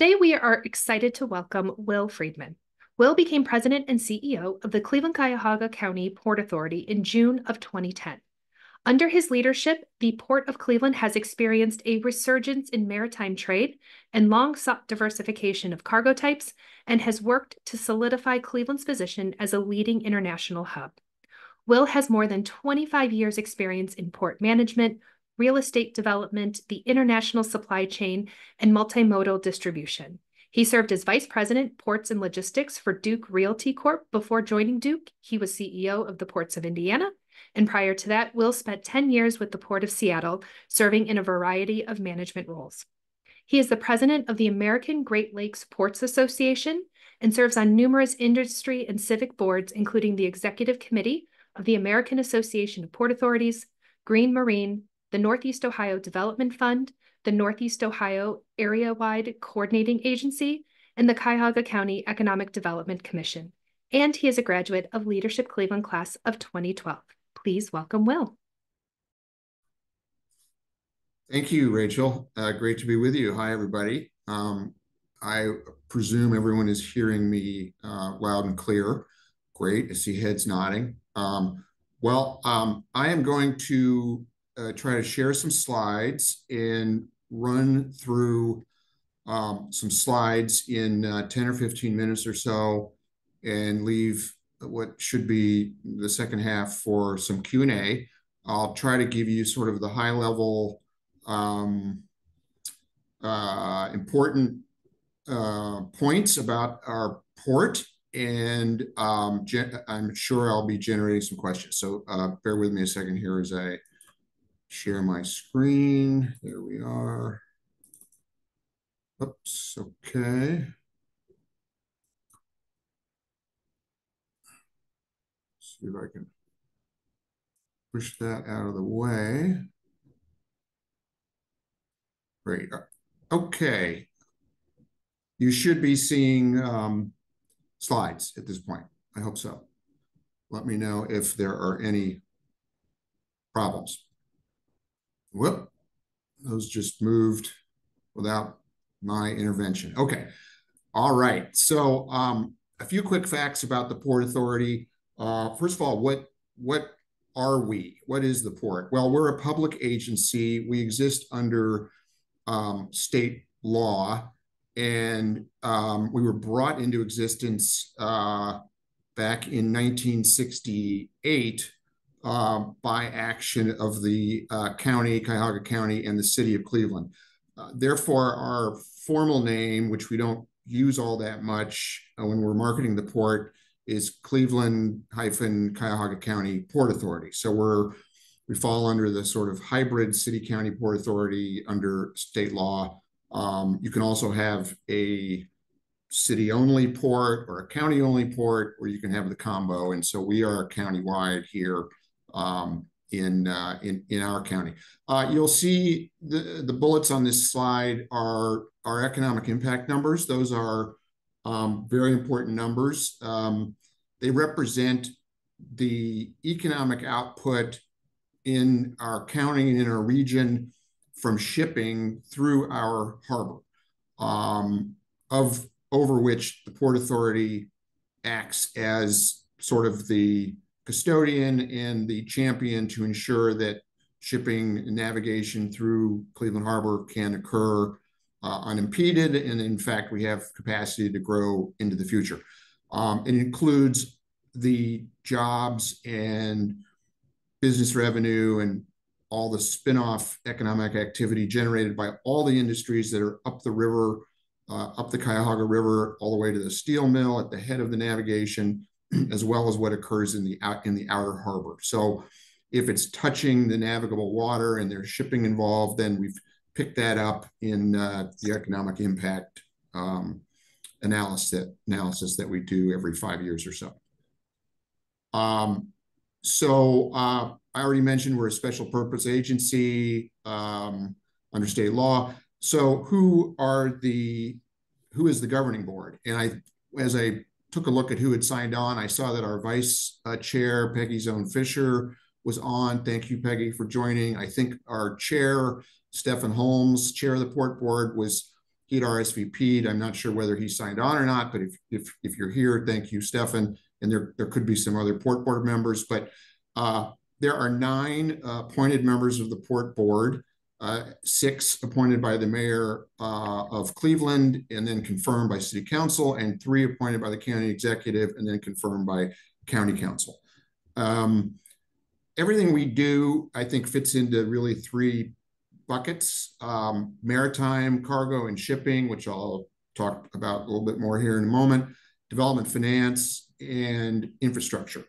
Today we are excited to welcome Will Friedman. Will became president and CEO of the Cleveland-Cuyahoga County Port Authority in June of 2010. Under his leadership, the Port of Cleveland has experienced a resurgence in maritime trade and long-sought diversification of cargo types, and has worked to solidify Cleveland's position as a leading international hub. Will has more than 25 years' experience in port management, real estate development, the international supply chain, and multimodal distribution. He served as Vice President, Ports and Logistics for Duke Realty Corp. Before joining Duke. He was CEO of the Ports of Indiana, and prior to that, Will spent 10 years with the Port of Seattle, serving in a variety of management roles. He is the president of the American Great Lakes Ports Association and serves on numerous industry and civic boards, including the Executive Committee of the American Association of Port Authorities, Green Marine, the Northeast Ohio Development Fund, the Northeast Ohio Area-Wide Coordinating Agency, and the Cuyahoga County Economic Development Commission. And he is a graduate of Leadership Cleveland class of 2012. Please welcome Will. Thank you, Rachel. Great to be with you. Hi, everybody. I presume everyone is hearing me loud and clear. Great. I see heads nodding. I am going to try to share some slides and run through some slides in 10 or 15 minutes or so, and leave what should be the second half for some Q&A. I'll try to give you sort of the high level important points about our port, and I'm sure I'll be generating some questions. So bear with me a second here as I share my screen. There we are. Oops, okay. See if I can push that out of the way. Great. Okay. You should be seeing slides at this point. I hope so. Let me know if there are any problems. Whoop, those just moved without my intervention. Okay. All right. So a few quick facts about the Port Authority. First of all, what are we? What is the port? Well, we're a public agency. We exist under state law, and we were brought into existence back in 1968 by action of the county, Cuyahoga County, and the city of Cleveland. Therefore, our formal name, which we don't use all that much when we're marketing the port, is Cleveland-Cuyahoga County Port Authority. So we fall under the sort of hybrid city-county port authority under state law. You can also have a city-only port or a county-only port, or you can have the combo. And so we are county-wide here in our county. You'll see the bullets on this slide are our economic impact numbers. Those are very important numbers. They represent the economic output in our county and in our region from shipping through our harbor, over which the Port Authority acts as sort of the custodian and the champion to ensure that shipping and navigation through Cleveland Harbor can occur unimpeded. And in fact, we have capacity to grow into the future. It includes the jobs and business revenue and all the spin-off economic activity generated by all the industries that are up the river, up the Cuyahoga River, all the way to the steel mill at the head of the navigation, as well as what occurs in the outer harbor. So if it's touching the navigable water and there's shipping involved, then we've picked that up in the economic impact analysis that we do every 5 years or so. I already mentioned we're a special purpose agency under state law. So who is the governing board? And as I took a look at who had signed on, I saw that our vice chair, Peggy Zone Fisher, was on. Thank you, Peggy, for joining. I think our chair, Stephen Holmes, chair of the port board, was he'd RSVP'd. I'm not sure whether he signed on or not, but if you're here, thank you, Stefan. And there could be some other port board members, but there are 9 appointed members of the port board, 6 appointed by the mayor of Cleveland and then confirmed by city council, and 3 appointed by the county executive and then confirmed by county council. Everything we do, I think, fits into really 3 buckets: maritime, cargo, and shipping, which I'll talk about a little bit more here in a moment, development finance, and infrastructure.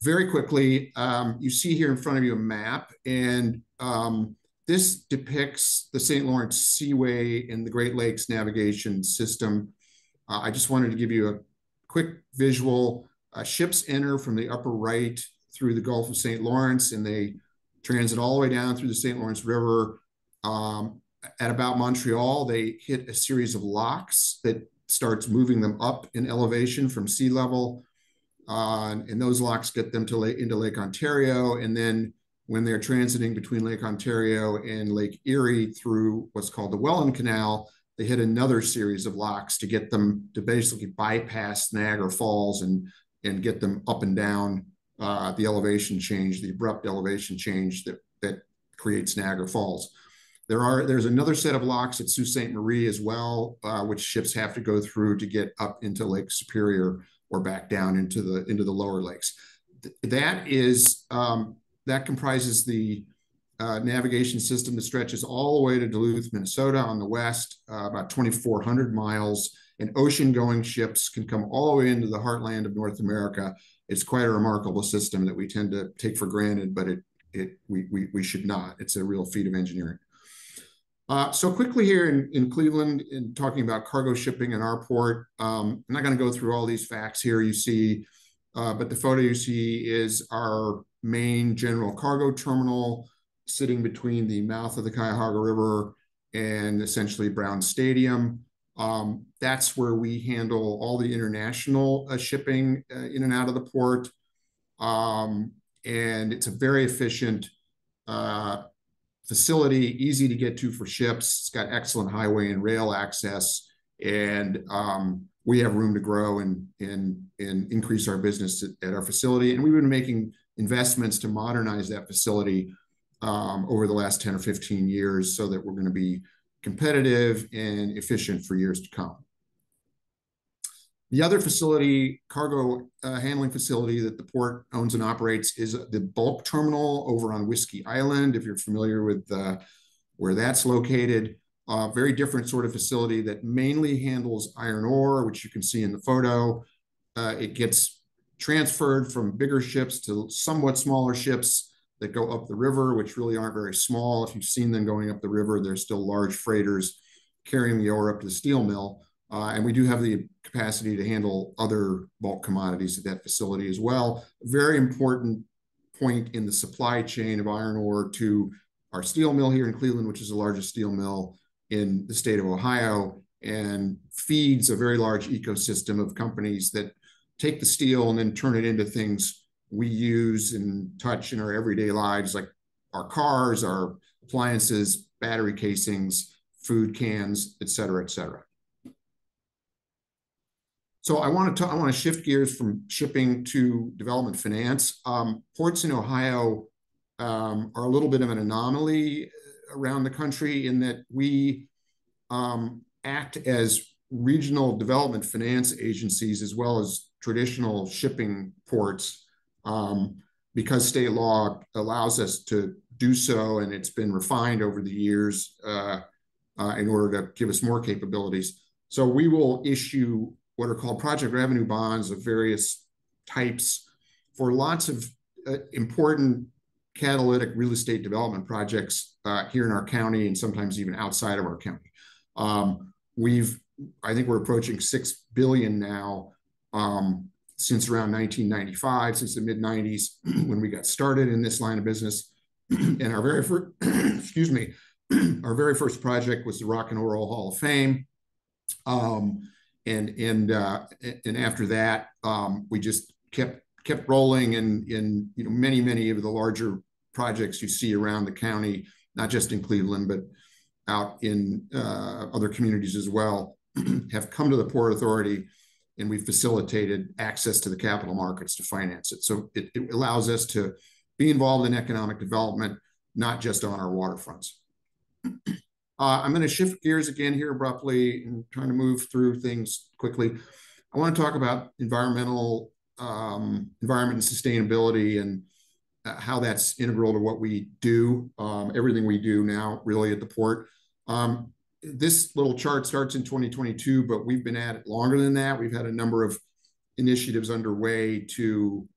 Very quickly, you see here in front of you a map, and this depicts the St. Lawrence Seaway and the Great Lakes navigation system. I just wanted to give you a quick visual. Ships enter from the upper right through the Gulf of St. Lawrence, and they transit all the way down through the St. Lawrence River. At about Montreal, they hit a series of locks that starts moving them up in elevation from sea level. And those locks get them into Lake Ontario. And then when they're transiting between Lake Ontario and Lake Erie through what's called the Welland Canal, they hit another series of locks to get them to basically bypass Niagara Falls and get them up and down the elevation change, the abrupt elevation change that creates Niagara Falls. There's another set of locks at Sault Ste. Marie as well, which ships have to go through to get up into Lake Superior or back down into the lower lakes. That comprises the navigation system that stretches all the way to Duluth, Minnesota on the west, about 2,400 miles. And ocean-going ships can come all the way into the heartland of North America. It's quite a remarkable system that we tend to take for granted, but we should not. It's a real feat of engineering. So quickly here in Cleveland, in talking about cargo shipping in our port, I'm not going to go through all these facts here you see, but the photo you see is our main general cargo terminal sitting between the mouth of the Cuyahoga River and essentially Brown Stadium. That's where we handle all the international shipping in and out of the port. And it's a very efficient facility, easy to get to for ships. It's got excellent highway and rail access, and we have room to grow and increase our business at our facility. And we've been making investments to modernize that facility over the last 10 or 15 years so that we're going to be competitive and efficient for years to come. The other facility, cargo handling facility that the port owns and operates, is the bulk terminal over on Whiskey Island, if you're familiar with where that's located. Very different sort of facility that mainly handles iron ore, which you can see in the photo. It gets transferred from bigger ships to somewhat smaller ships that go up the river, which really aren't very small. If you've seen them going up the river, they're still large freighters carrying the ore up to the steel mill. And we do have the capacity to handle other bulk commodities at that facility as well. Very important point in the supply chain of iron ore to our steel mill here in Cleveland, which is the largest steel mill in the state of Ohio, and feeds a very large ecosystem of companies that take the steel and then turn it into things we use and touch in our everyday lives, like our cars, our appliances, battery casings, food cans, et cetera, et cetera. So I want to shift gears from shipping to development finance. Ports in Ohio are a little bit of an anomaly around the country in that we act as regional development finance agencies as well as traditional shipping ports because state law allows us to do so, and it's been refined over the years in order to give us more capabilities. So we will issue what are called project revenue bonds of various types for lots of important catalytic real estate development projects here in our county and sometimes even outside of our county. I think we're approaching $6 billion now since around 1995, since the mid 90s when we got started in this line of business. And our very first, excuse me, our very first project was the Rock and Roll Hall of Fame. And after that, we just kept rolling in many of the larger projects you see around the county, not just in Cleveland, but out in other communities as well have come to the Port Authority, and we've facilitated access to the capital markets to finance it. So it allows us to be involved in economic development, not just on our waterfronts. I'm going to shift gears again here abruptly and trying to move through things quickly. I want to talk about environment and sustainability and how that's integral to what we do, everything we do now really at the port. This little chart starts in 2022, but we've been at it longer than that. We've had a number of initiatives underway to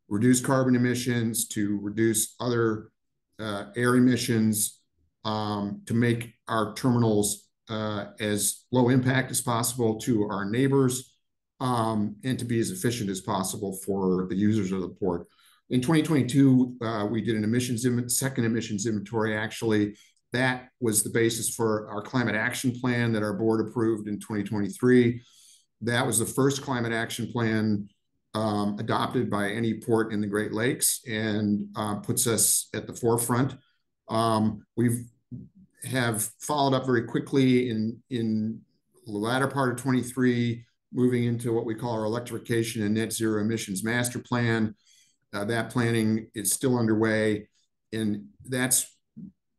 reduce carbon emissions, to reduce other air emissions, to make our terminals as low impact as possible to our neighbors, and to be as efficient as possible for the users of the port. In 2022, we did an second emissions inventory, actually. That was the basis for our climate action plan that our board approved in 2023. That was the first climate action plan adopted by any port in the Great Lakes, and puts us at the forefront. We have followed up very quickly in the latter part of 23, moving into what we call our electrification and net zero emissions master plan. That planning is still underway, and that's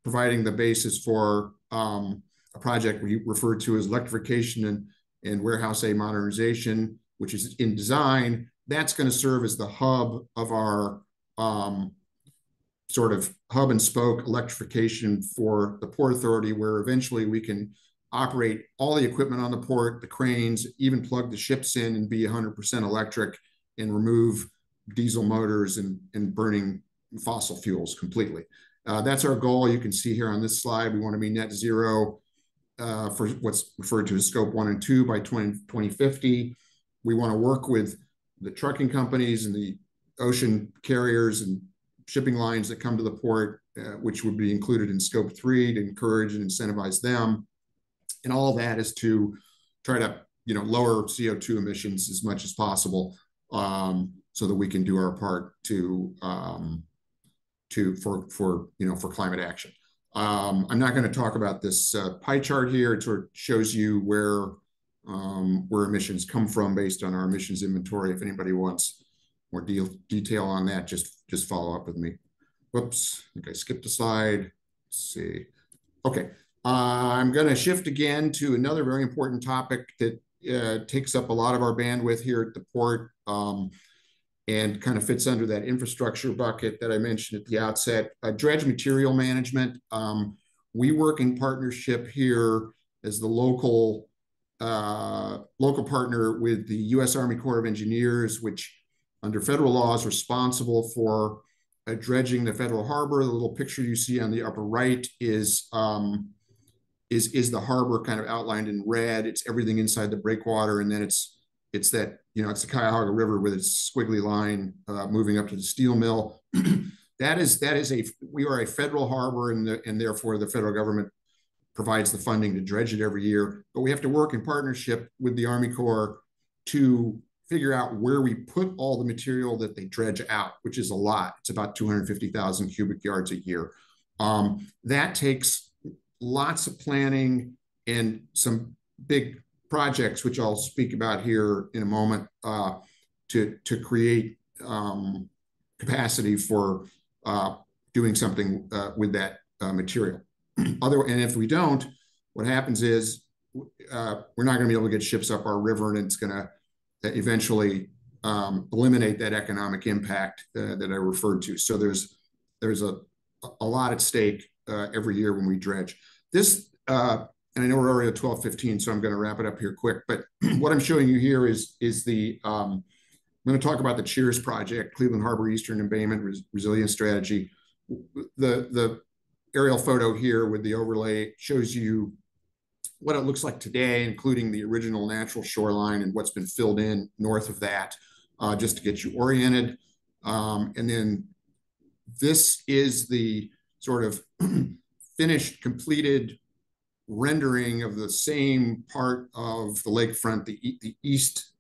providing the basis for a project we refer to as electrification and warehouse A modernization, which is in design. That's going to serve as the hub of our sort of hub and spoke electrification for the Port Authority, where eventually we can operate all the equipment on the port, the cranes, even plug the ships in and be 100% electric and remove diesel motors and burning fossil fuels completely. That's our goal. You can see here on this slide, we want to be net zero for what's referred to as scope 1 and 2 by 2050. We want to work with the trucking companies and the ocean carriers and shipping lines that come to the port, which would be included in scope 3, to encourage and incentivize them. And all of that is to try to, lower CO2 emissions as much as possible, so that we can do our part for climate action. I'm not going to talk about this pie chart here. It sort of shows you where emissions come from based on our emissions inventory. If anybody wants more detail on that, just follow up with me. Whoops, I think I skipped a slide. Let's see. Okay, I'm going to shift again to another very important topic that takes up a lot of our bandwidth here at the port, and kind of fits under that infrastructure bucket that I mentioned at the outset. Dredge material management. We work in partnership here as the local partner with the U.S. Army Corps of Engineers, which under federal law is responsible for dredging the federal harbor. The little picture you see on the upper right is the harbor kind of outlined in red. It's everything inside the breakwater, and then it's that, it's the Cuyahoga River with its squiggly line moving up to the steel mill. We are a federal harbor, and therefore the federal government provides the funding to dredge it every year. But we have to work in partnership with the Army Corps to figure out where we put all the material that they dredge out, which is a lot. It's about 250,000 cubic yards a year. That takes lots of planning and some big projects, which I'll speak about here in a moment, to create capacity for doing something with that material. And if we don't, what happens is we're not going to be able to get ships up our river, and it's going to eventually eliminate that economic impact that I referred to. So there's a lot at stake every year when we dredge. This, and I know we're already at 12:15, so I'm going to wrap it up here quick. But what I'm showing you here is I'm going to talk about the CHEERS project, Cleveland Harbor Eastern Embayment Resilience Strategy. The aerial photo here with the overlay shows you what it looks like today, including the original natural shoreline and what's been filled in north of that, just to get you oriented. And then this is the sort of finished, completed rendering of the same part of the lakefront, the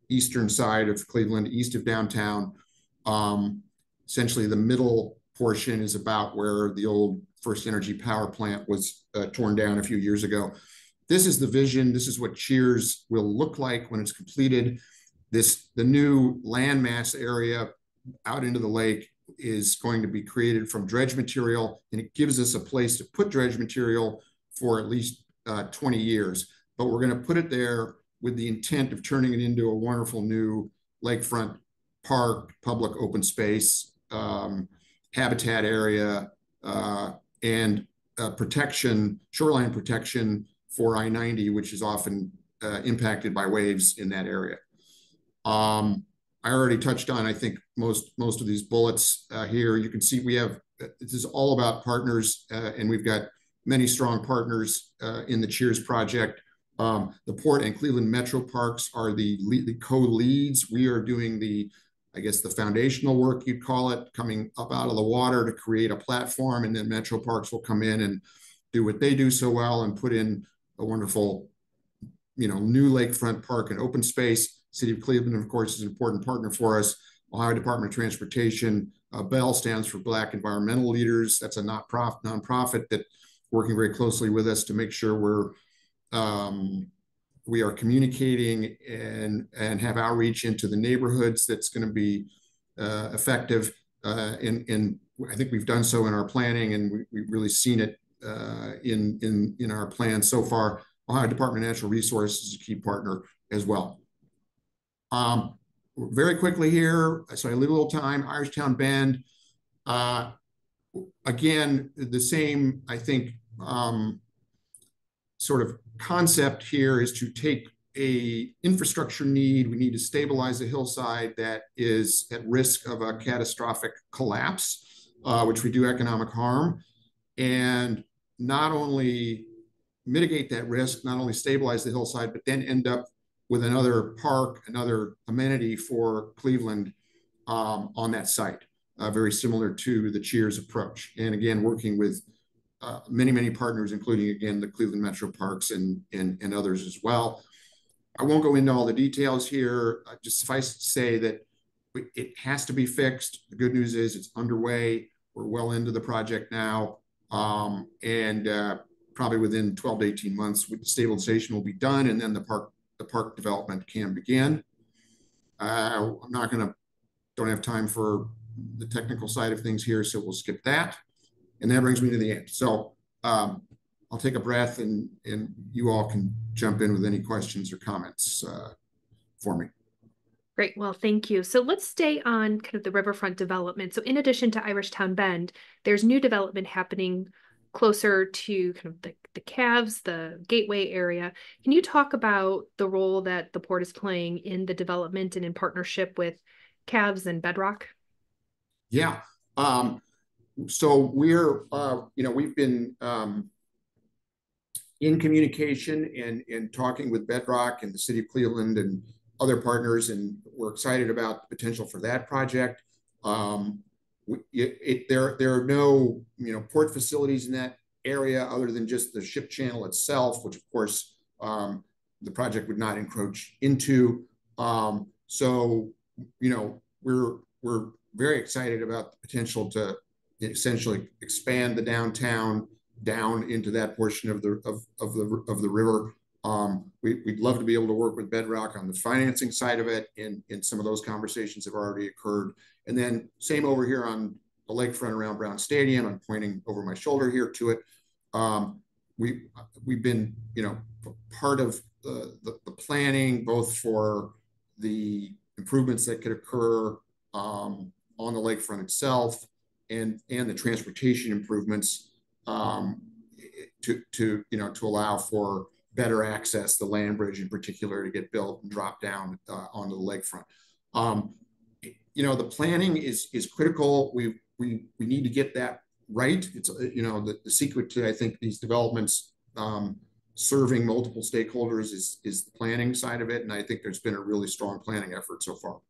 eastern side of Cleveland, east of downtown. Essentially, the middle portion is about where the old first energy power plant was torn down a few years ago. This is the vision. This is what Cheers will look like when it's completed. The new landmass area out into the lake is going to be created from dredge material, and it gives us a place to put dredge material for at least 20 years. But we're going to put it there with the intent of turning it into a wonderful new lakefront park, public open space, habitat area, and protection, shoreline protection for I-90, which is often impacted by waves in that area. I already touched on, I think, most of these bullets here. You can see we have, this is all about partners, and we've got many strong partners in the Cheers project. The Port and Cleveland Metro Parks are the co-leads. We are doing I guess, the foundational work, you'd call it, coming up out of the water to create a platform, and then Metro Parks will come in and do what they do so well and put in a wonderful, new lakefront park and open space. City of Cleveland, of course, is an important partner for us. Ohio Department of Transportation. BEL stands for Black Environmental Leaders. That's a nonprofit that working very closely with us to make sure we are communicating and have outreach into the neighborhoods that's going to be effective. And I think we've done so in our planning, and we've really seen it in our plans so far. Ohio Department of Natural Resources is a key partner as well. Very quickly here, so I leave a little time. Irishtown Bend, again, the same, I think, sort of concept here is to take a infrastructure need. We need to stabilize a hillside that is at risk of a catastrophic collapse, which would do economic harm, and not only mitigate that risk, not only stabilize the hillside, but then end up with another park, another amenity for Cleveland on that site, very similar to the Cheers approach. And again, working with many partners, including, again, the Cleveland Metro Parks and others as well. I won't go into all the details here. Just suffice to say that it has to be fixed. The good news is it's underway. We're well into the project now. And probably within 12 to 18 months, the stabilization will be done, and then the park development can begin. Don't have time for the technical side of things here, so we'll skip that. And that brings me to the end. So I'll take a breath, and you all can jump in with any questions or comments for me. Great. Well, thank you. So let's stay on kind of the riverfront development. So in addition to Irishtown Bend, there's new development happening closer to kind of the Cavs, the Gateway area. Can you talk about the role that the port is playing in the development and in partnership with Cavs and Bedrock? Yeah. So we're, we've been in communication and talking with Bedrock and the City of Cleveland and other partners, and we're excited about the potential for that project. There are no port facilities in that area other than just the ship channel itself, which of course the project would not encroach into. So we're very excited about the potential to essentially expand the downtown down into that portion of the river. We'd love to be able to work with Bedrock on the financing side of it, and some of those conversations have already occurred. And then same over here on the lakefront around Brown Stadium. I'm pointing over my shoulder here to it. We've been part of the planning, both for the improvements that could occur on the lakefront itself and the transportation improvements to allow for better access, the land bridge in particular, to get built and drop down onto the lakefront. The planning is critical. We need to get that right. It's the secret to, I think, these developments serving multiple stakeholders is the planning side of it, and I think there's been a really strong planning effort so far.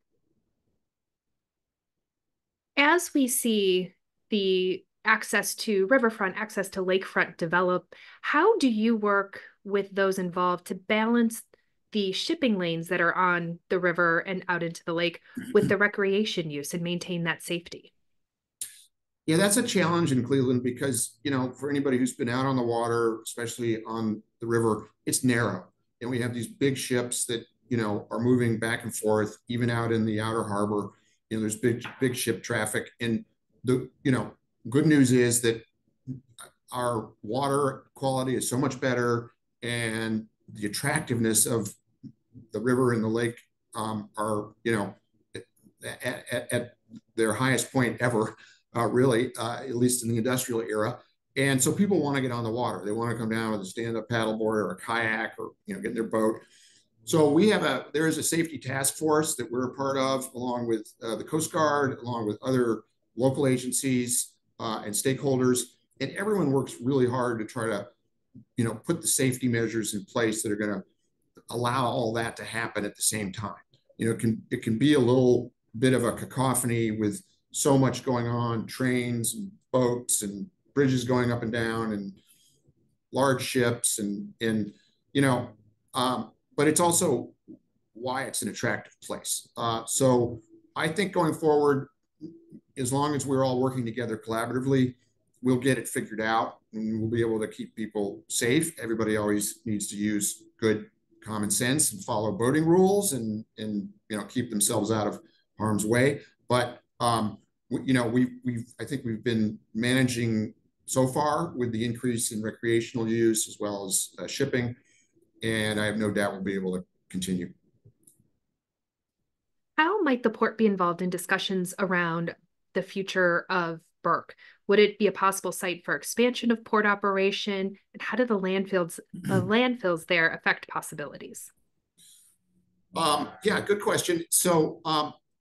As we see the access to riverfront, access to lakefront develop, how do you work with those involved to balance the shipping lanes that are on the river and out into the lake with the recreation use and maintain that safety? Yeah, that's a challenge in Cleveland because, for anybody who's been out on the water, especially on the river, it's narrow. And we have these big ships that, are moving back and forth, even out in the outer harbor. There's big ship traffic. And good news is that our water quality is so much better, and the attractiveness of the river and the lake are, at their highest point ever, really, at least in the industrial era. And so people want to get on the water. They want to come down with a stand-up paddleboard or a kayak, or get in their boat. So there is a safety task force that we're a part of, along with the Coast Guard, along with other local agencies and stakeholders, and everyone works really hard to try to, put the safety measures in place that are going to allow all that to happen at the same time. It can be a little bit of a cacophony with so much going on, trains and boats and bridges going up and down and large ships and but it's also why it's an attractive place. So I think going forward, as long as we're all working together collaboratively, we'll get it figured out and we'll be able to keep people safe. Everybody always needs to use good common sense and follow boating rules and keep themselves out of harm's way. But I think we've been managing so far with the increase in recreational use as well as shipping, and I have no doubt we'll be able to continue. How might the port be involved in discussions around the future of Burke? Would it be a possible site for expansion of port operation? And how do the landfills there affect possibilities? Yeah, good question. So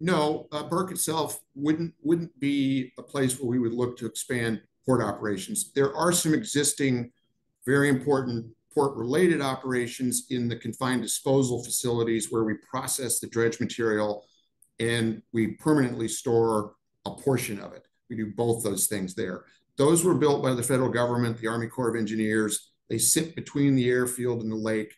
no, Burke itself wouldn't be a place where we would look to expand port operations. There are some existing very important port-related operations in the confined disposal facilities where we process the dredge material and we permanently store a portion of it. We do both those things there. Those were built by the federal government, the Army Corps of Engineers. They sit between the airfield and the lake.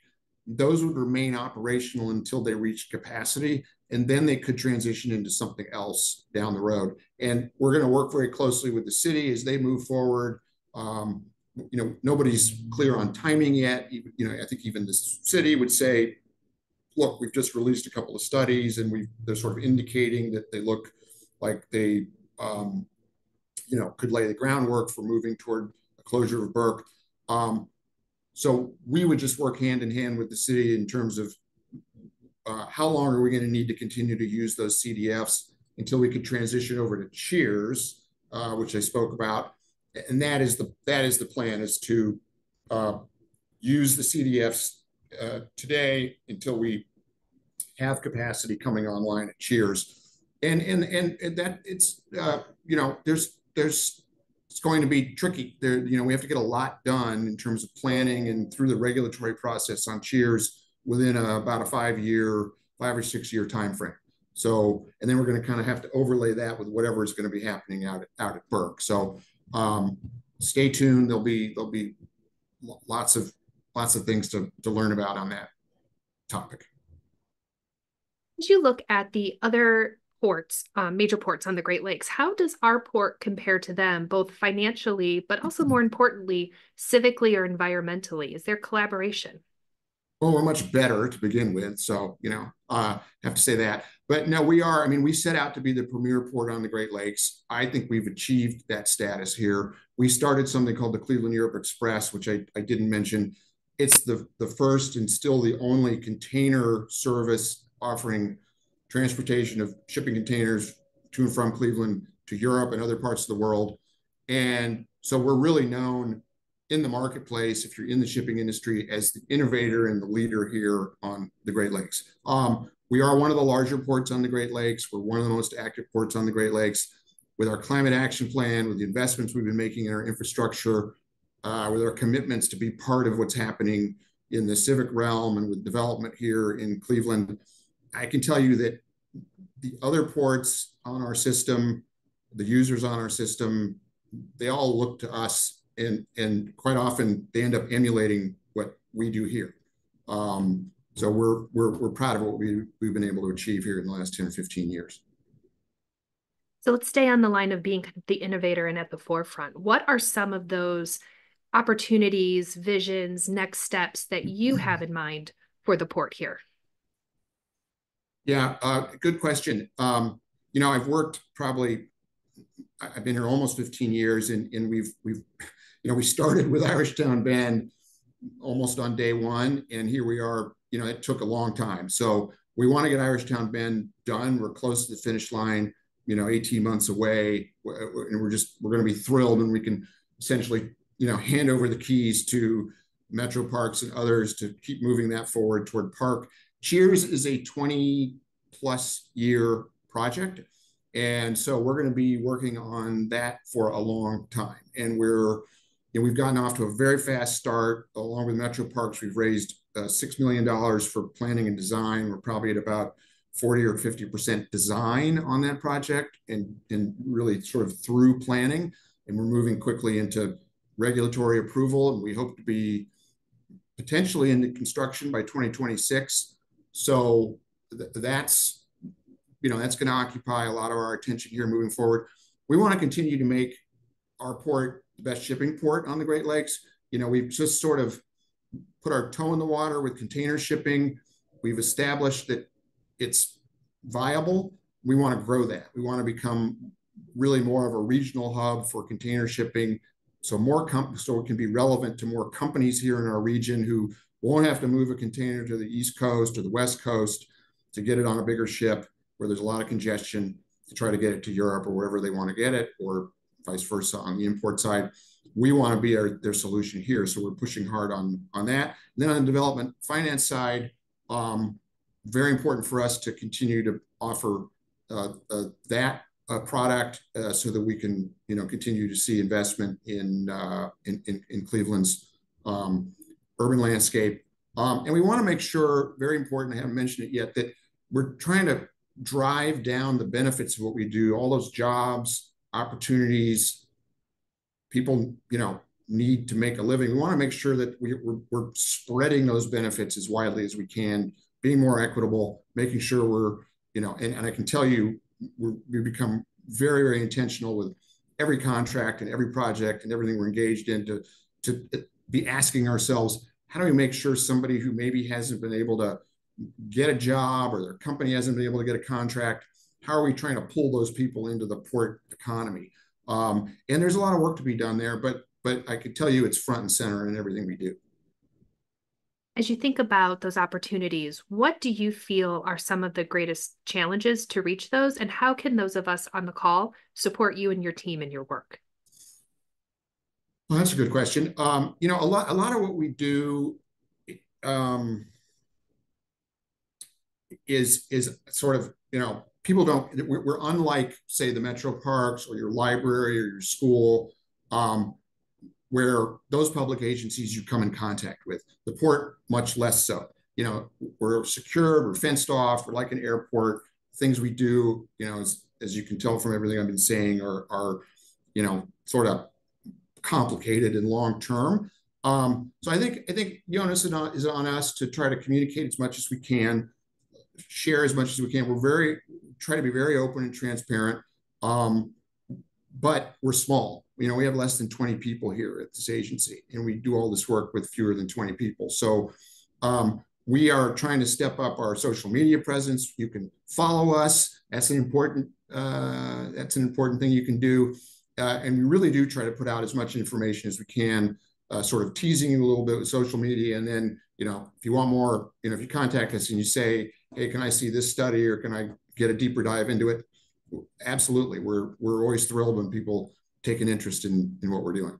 Those would remain operational until they reached capacity, and then they could transition into something else down the road. And we're going to work very closely with the city as they move forward. Nobody's clear on timing yet. I think even the city would say, look, we've just released a couple of studies and they're sort of indicating that they look like they could lay the groundwork for moving toward a closure of Burke. So we would just work hand in hand with the city in terms of how long are we going to need to continue to use those CDFs until we could transition over to Cheers, which I spoke about. And that is the plan, is to use the CDFs today until we have capacity coming online at Cheers. And that it's it's going to be tricky. We have to get a lot done in terms of planning and through the regulatory process on Cheers within about a 5 or 6 year time frame. So, and then we're going to kind of have to overlay that with whatever is going to be happening out at Burke. So stay tuned. There'll be lots of things to learn about on that topic. As you look at the other ports, major ports on the Great Lakes, how does our port compare to them, both financially, but also more importantly, civically or environmentally? Is there collaboration? Well, we're much better to begin with. So, have to say that. But no, we are. I mean, we set out to be the premier port on the Great Lakes. I think we've achieved that status here. We started something called the Cleveland-Europe Express, which I didn't mention. It's the first and still the only container service offering transportation of shipping containers to and from Cleveland to Europe and other parts of the world. And so we're really known in the marketplace, if you're in the shipping industry, as the innovator and the leader here on the Great Lakes. We are one of the larger ports on the Great Lakes. We're one of the most active ports on the Great Lakes. With our climate action plan, with the investments we've been making in our infrastructure, with our commitments to be part of what's happening in the civic realm and with development here in Cleveland, I can tell you that the other ports on our system, the users on our system, they all look to us, and quite often they end up emulating what we do here. So we're proud of what we've been able to achieve here in the last 10 or 15 years. So let's stay on the line of being kind of the innovator and at the forefront. What are some of those opportunities, visions, next steps that you have in mind for the port here? Yeah, good question. I've worked probably, I've been here almost 15 years, and we started with Irishtown Bend almost on day one, and here we are. It took a long time. So we want to get Irishtown Bend done. We're close to the finish line. 18 months away, and we're going to be thrilled when we can essentially, hand over the keys to Metro Parks and others to keep moving that forward toward park. Cheers is a 20+ year project. And so we're going to be working on that for a long time. And we've gotten off to a very fast start. Along with Metro Parks, we've raised $6 million for planning and design. We're probably at about 40 or 50% design on that project, and really sort of through planning. And we're moving quickly into regulatory approval. And we hope to be potentially into construction by 2026. So that's going to occupy a lot of our attention here moving forward. We want to continue to make our port the best shipping port on the Great Lakes. We've just sort of put our toe in the water with container shipping. We've established that it's viable. We want to grow that. We want to become really more of a regional hub for container shipping, so so it can be relevant to more companies here in our region who won't have to move a container to the East Coast or the West Coast to get it on a bigger ship where there's a lot of congestion to try to get it to Europe or wherever they want to get it, or vice versa on the import side. We want to be their solution here. So we're pushing hard on that. And then on the development finance side, very important for us to continue to offer that product so that we can continue to see investment in Cleveland's urban landscape. And we want to make sure, very important, I haven't mentioned it yet, that we're trying to drive down the benefits of what we do, all those jobs, opportunities, people need to make a living. We want to make sure that we're spreading those benefits as widely as we can, being more equitable, making sure we're, and I can tell you, we become very, very intentional with every contract and every project and everything we're engaged in to be asking ourselves, how do we make sure somebody who maybe hasn't been able to get a job or their company hasn't been able to get a contract, how are we trying to pull those people into the port economy? And there's a lot of work to be done there, but I can tell you it's front and center in everything we do. As you think about those opportunities, what do you feel are some of the greatest challenges to reach those? And how can those of us on the call support you and your team in your work? Well, that's a good question. A lot of what we do is sort of, people don't, we're unlike, say, the metro parks or your library or your school, where those public agencies you come in contact with. The port, much less so. We're secured, we're fenced off, we're like an airport. Things we do, as you can tell from everything I've been saying, are sort of complicated and long term. So I think Jonas is on us to try to communicate as much as we can, share as much as we can. Try to be very open and transparent, but we're small. We have less than 20 people here at this agency, and we do all this work with fewer than 20 people. So we are trying to step up our social media presence. You can follow us. That's an important thing you can do. And we really do try to put out as much information as we can, sort of teasing you a little bit with social media. And then, if you want more, if you contact us and you say, hey, can I see this study or can I get a deeper dive into it? Absolutely. We're always thrilled when people take an interest in what we're doing.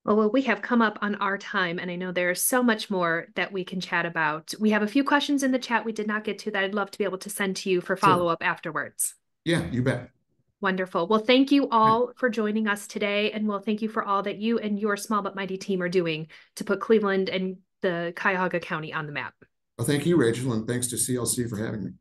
Well, we have come up on our time, and I know there's so much more that we can chat about. We have a few questions in the chat we did not get to that I'd love to be able to send to you for follow-up afterwards. Yeah, you bet. Wonderful. Well, thank you all for joining us today, and thank you for all that you and your small but mighty team are doing to put Cleveland and the Cuyahoga County on the map. Well, thank you, Rachel, and thanks to CLC for having me.